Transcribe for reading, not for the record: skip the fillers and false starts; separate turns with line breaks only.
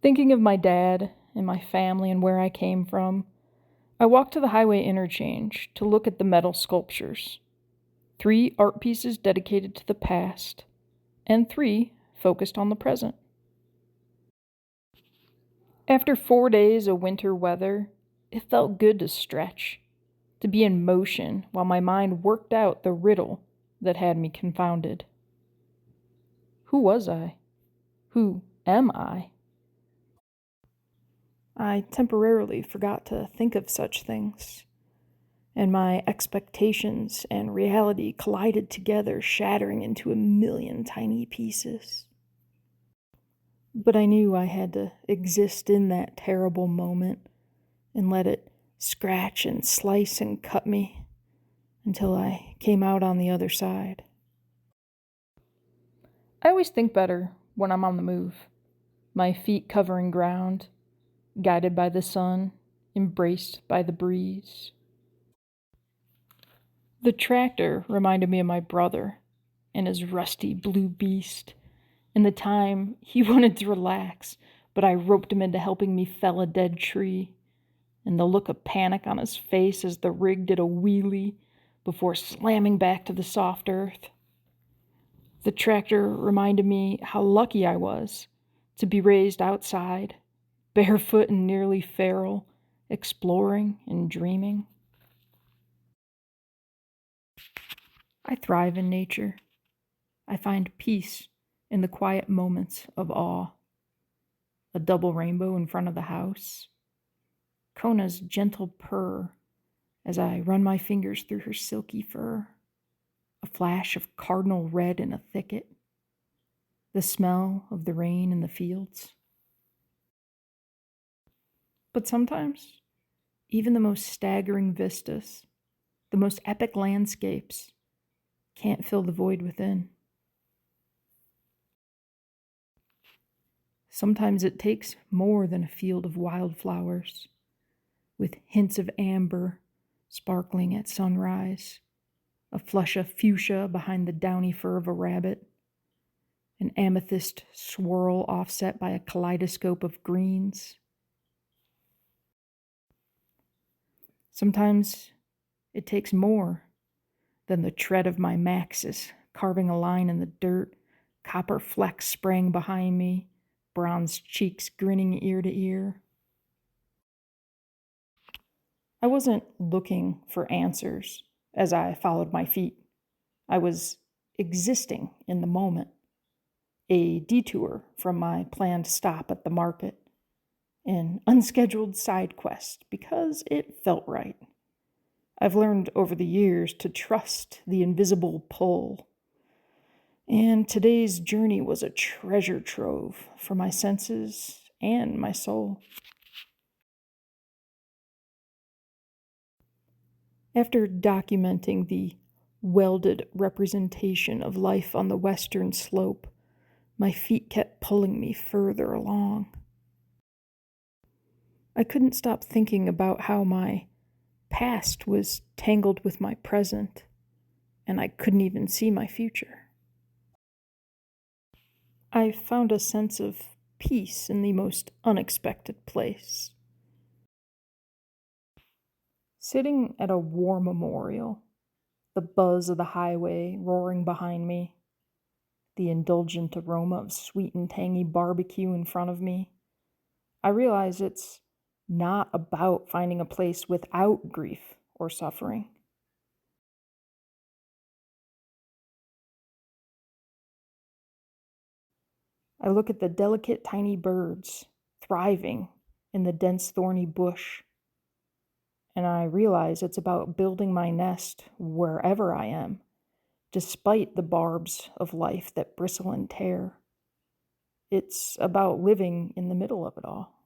Thinking of my dad and my family and where I came from, I walked to the highway interchange to look at the metal sculptures. 3 art pieces dedicated to the past, and 3 focused on the present. After 4 days of winter weather, it felt good to stretch, to be in motion while my mind worked out the riddle that had me confounded. Who was I? Who am I? I temporarily forgot to think of such things, and my expectations and reality collided together, shattering into a million tiny pieces. But I knew I had to exist in that terrible moment and let it scratch and slice and cut me until I came out on the other side. I always think better when I'm on the move, my feet covering ground, guided by the sun, embraced by the breeze. The tractor reminded me of my brother and his rusty blue beast, and the time he wanted to relax, but I roped him into helping me fell a dead tree, and the look of panic on his face as the rig did a wheelie before slamming back to the soft earth. The tractor reminded me how lucky I was to be raised outside, barefoot and nearly feral, exploring and dreaming. I thrive in nature. I find peace in the quiet moments of awe. A double rainbow in front of the house. Kona's gentle purr as I run my fingers through her silky fur. A flash of cardinal red in a thicket. The smell of the rain in the fields. But sometimes, even the most staggering vistas, the most epic landscapes, can't fill the void within. Sometimes it takes more than a field of wildflowers, with hints of amber sparkling at sunrise, a flush of fuchsia behind the downy fur of a rabbit, an amethyst swirl offset by a kaleidoscope of greens. Sometimes it takes more than the tread of my maxis carving a line in the dirt, copper flecks spraying behind me, bronze cheeks grinning ear to ear. I wasn't looking for answers as I followed my feet. I was existing in the moment, a detour from my planned stop at the market, an unscheduled side quest because it felt right. I've learned over the years to trust the invisible pull, and today's journey was a treasure trove for my senses and my soul. After documenting the welded representation of life on the western slope, my feet kept pulling me further along. I couldn't stop thinking about how my past was tangled with my present, and I couldn't even see my future. I found a sense of peace in the most unexpected place. Sitting at a war memorial, the buzz of the highway roaring behind me, the indulgent aroma of sweet and tangy barbecue in front of me, I realize it's not about finding a place without grief or suffering. I look at the delicate tiny birds thriving in the dense thorny bush, and I realize it's about building my nest wherever I am, despite the barbs of life that bristle and tear. It's about living in the middle of it all.